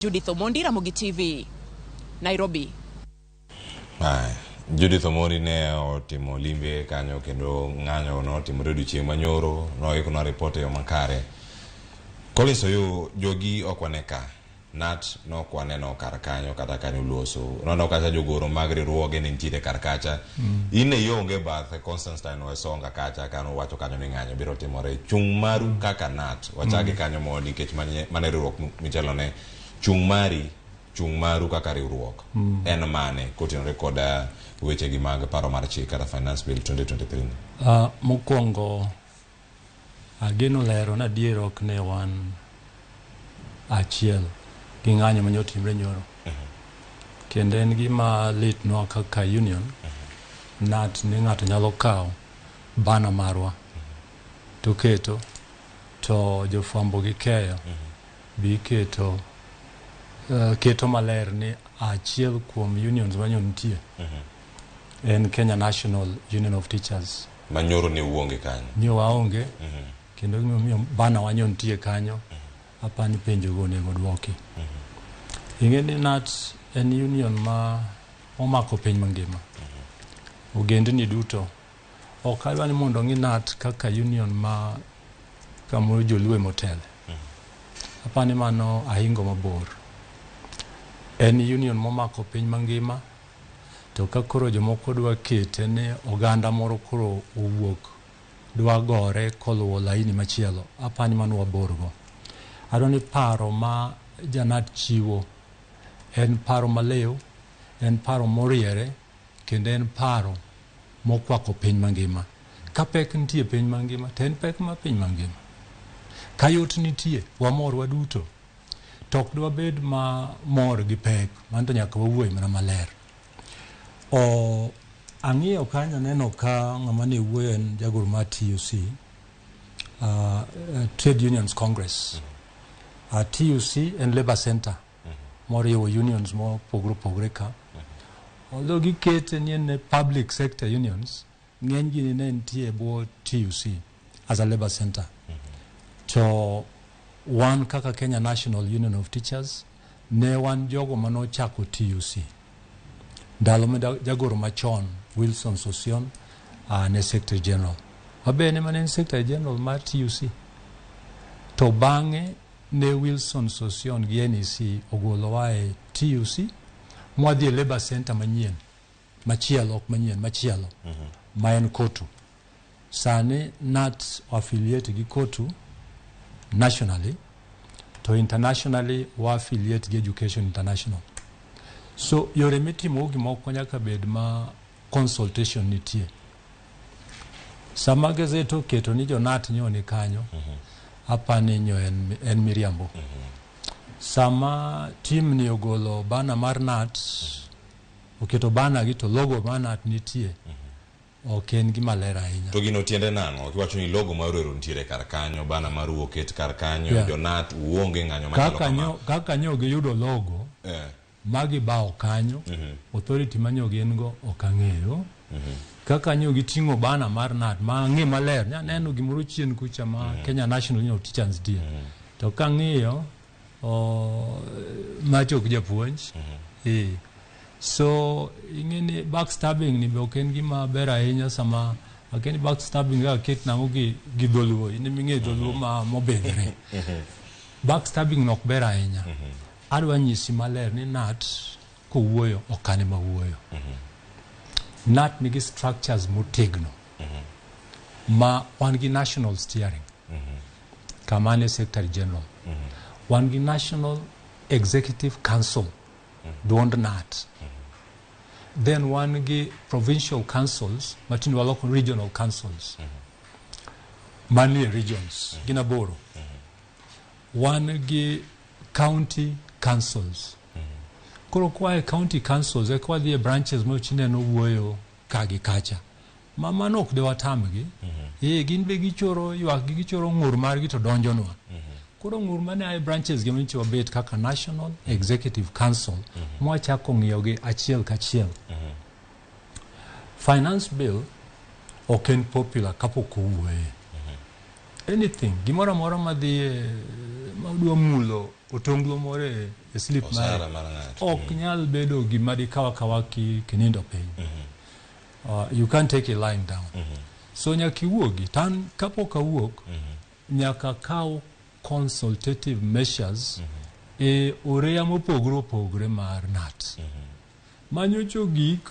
Judith Omondi, Ramogi TV, Nairobi. Judith Omondi ne otimo limbe kanyo kendo ng'anyo no otimo odiechieng' manyoro no ikono report yo makare. Collins Oyuu jogi okwane ka KNUT no kwane no kar kanyo kata kanyo loso no kacha jogoro mag riwruoge ne ntiere kar kacha ine yonge bath Constantine Wesonga kacha kano wacho kanyo ni ng'anyo biro timore chung maru kaka KNUT wachage kanyo mondo nikech mane riwruok michelo ne chung maru kaka riwruok en mane kotenore kod weche gi mag paro mar chik kata finance bill 2023 mokwongo ageno lero na diero ok ne wan achiel gi ng'anyo manyo timre nyoro kendo en gima lit no kaka union KNUT ni ng'ato nyalo kawo bana marwa to keto to jofwambo gi keyo bi keto keto maler ni achiel kuom unions manyo nitie en Kenya National Union of Teachers manyoro ni uonge kanyo ni waonge kendo gimomiyo bana wanyo nitie kanyo apani penjo go nego dwoki ing'e ni KNUT en union ma omako piny mangima ogendni duto ok adwa ni mondo ng'i KNUT kaka union ma kamoro joluo motele apani mano ahingo mabor en union momako piny mangima to ka koro jomoko dwa kete ne oganda moro koro owuok dwa gore koluwo laini machielo apani mano waborgo adwa ni paro ma KNUT chiwo en paro malew en paro moriere kendo en paro mokwako piny mangima ka pek nitie piny mangima to en pek ma piny mangima ka yot nitie wamor waduto tok dwa bed ma mor gi pek manto nyaka wawuoy mana maler ang'iyo kanyo neno ka ng'ama ne wuoyo en jagoro mar TUC Trade Unions Congress TUC en Labour Center moriwo unions mopogre ka although gikete ni en public sector unions ng'eny gi ne nitie bo TUC as a Labour Center to wan kaka Kenya National Union of Teachers ne wan jogo manochako TUC ndalo ma jagoro machon Wilson Sosion ne Secretary General abe ne manen Secretary General mar TUC to bang'e ne Wilson Sosion gi NEC ogolo wae TUC mwadhi e Labour Center manyien machielo ok manyien machielo ma en Kotu sane KNUT affiliate gi Kotu nationally to internationally wa affiliate gi Education International so yore mitimo gimoko nyaka bed ma consultation nitie sama gazeto keto ni KNUT nyoni kanyo apani nyo en miriambo sama team ni ogolo bana mar KNUT oketo bana gi to logo mar KNUT nitie ok en gima ler ahinya to gino tiende nang'o kiwacho ni logo mar ero ntiere kar kanyo bana mar oket kar kanyo KNUT uonge ng'anyo machalo kaka nyo gi yudo logo magi bao kanyo authority manyo gen go okang'eyo kaka nyo giting'o bana mar KNUT ma ng'e maler neno gimoro chien kucha ma Kenya National Union of Teachers die to kang'iyo macho japuonj so ing'eni backstabbing ni be ok en gima ber ahinya sama akeni backstabbing ga ket nang'o gi dholuo in ming'e dholuo ma mobedre backstabbing nok ber ahinya adwa nyisi maler ni KNUT kowuoyo okane mawuoyo KNUT nigi structures motegno ma wan gi national steering kama ne Secretary General wan gi National Executive Council duond KNUT then wan gi provincial councils matindi waloko regional councils manie regions gina boro wan gi county councils koro kwae county councils kwa dhie branches mo chineno wuoyo kagi kacha mano ok de watamgi gin be gichoro ywak gichoro ng'ur margi to donjonwa koro ng'ur mane ai branches gi manyicho bet kaka National Executive Council mwachako ng'iyo gi achiel kachiel finance bill ok en popular kapok owuoye anything gimoro amora madhi madwa mulo otonglo more slip osara mari mar ng'ato. ok nyal bedo gima dikawa kawa kinindo piny. You can't take a line down. So nyaka iwuogi tan kapok awuok nyaka kaw consultative measures e oreya mopogore opogore mar NAT. Manyocho gik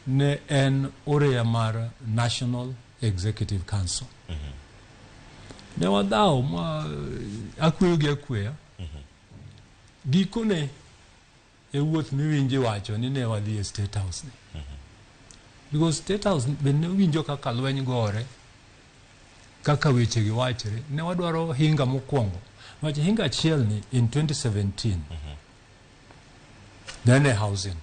ne en oreya mar National Executive Council. Ne wadhaw ma akweyo gi akweya. Gikone e wuoth miwinji wacho ni ne wadhi e State House ni. Because State House bende winjo kaka lweny gore, kaka weche gi wachre, ne wadwaro hinga mokwongo. Wache hinga achiel ni in 2017. Then a housing.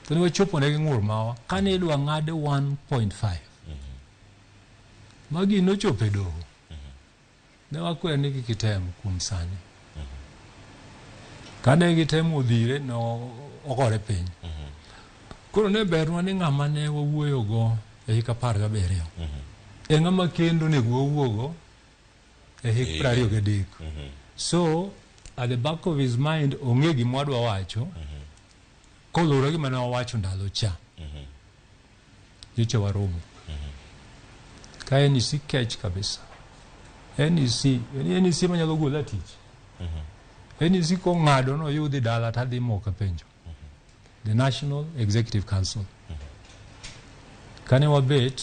To ne wachopo ne gi ng'ur mawa, kane idwa ng'ade 1.5. Magi nochopo e doho. Ne wakwer ni kitem kuom sani. Kane gitemo dhire no ogore piny. Koro ne berwa ni ng'ama ne wawuoyo go e hik 17. E ng'ama kendo ne wawuogo e hik 23. So at the back of his mind ong'e gima wadwa wacho. Kolure gima ne wawacho ndalo cha. Nyocha waromo. Ka NEC kech kabisa. NEC manyalo gola tich. NEC ko ng'ado no yudhi dala tadhi moka penjo. The National Executive Council. Kane wabet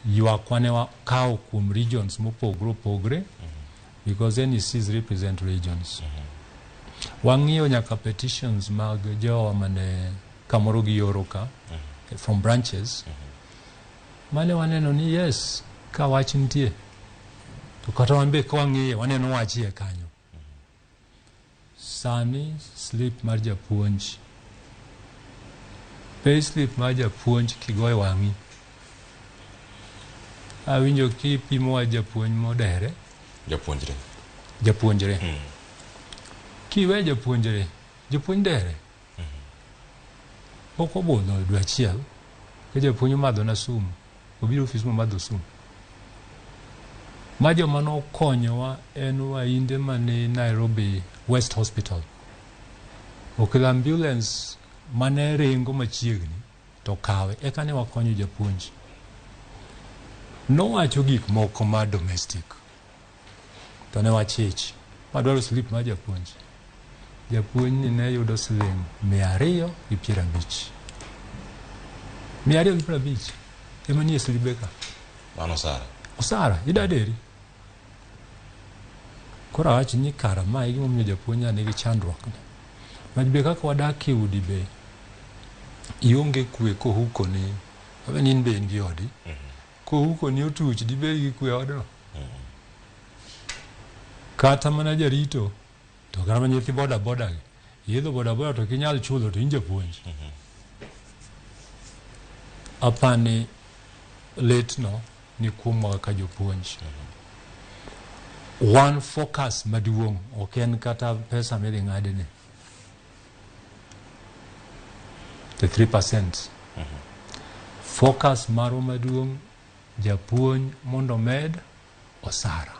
ywakwa wa kaw kuom regions mopogre opogre because NECs represent regions. Wang'iyo nyaka petitions mag jowa mane kamoro gi yoro ka from branches. Mane waneno ni yes, ka wach nitie. To kata wanbe ka wang'iyo waneno wachie kanyo. Sani slip mar japuonj. Pay slip mar japuonj kigoyo wang'i. Awinjo kipimo wa japuonj modere. Japuonjre. Kiwe japuonjre. Japuonj dere. Pok obudho dwe achiel. Ka japuonj madho na sum. Obiro ofis mo madho sum. Ma joma nokonyowa en wainde mane Nairobi West Hospital. Okelo ambulance mane ringo machiegni to kawe eka ne wakonyo japuonj. Nowacho gik moko ma domestic. To ne wachich. Madwaro slip ma japuonj. Japuonj ni ne yudo siling 250. 250. Ema nie slibeka. Mano osara. Osara, idaderi. Kora wachi ni kara ma igi momiyo japuonj nigi chandruok. Majbe kaka wadak e udi be ionge kwe kohuko ni aben in be ngi odi. Kohuko ni otuch dibe gi kwe odno. Kata mana jarito to kama nyithi boda gi. Yedho boda to kinyal chulo to inja puonj. Apani letno ni kuomwa ka jopuonj. One focus maduong' ok en kata pesa midhi ng'ade ni. The 3%. Focus maro maduong' japuonj mondo med osara.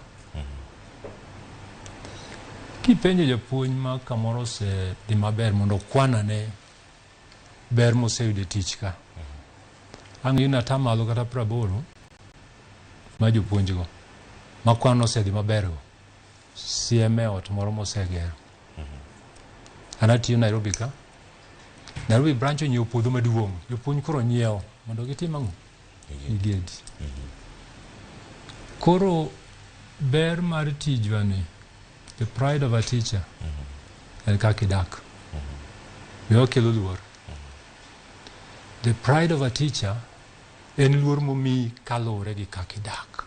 Kipenjo japuonj ma kamoro se di maber mondo kwanane ber moseyude tich ka. Ang' yuna tamalo kata 80 ma jopuonj go. Ma kwano osedhi maber go. CMA ot moro mosegero. Anatiyo Nairobi ka. Nairobi branch onyiewo puodho maduong'. Jopuonj koro nyiewo mondo gitim ang'o? Igedi. Koro ber mar tijwani, the pride of a teacher, en kaka idak. Be okelo luor. The pride of a teacher en luor momi kalore gi kaka idak.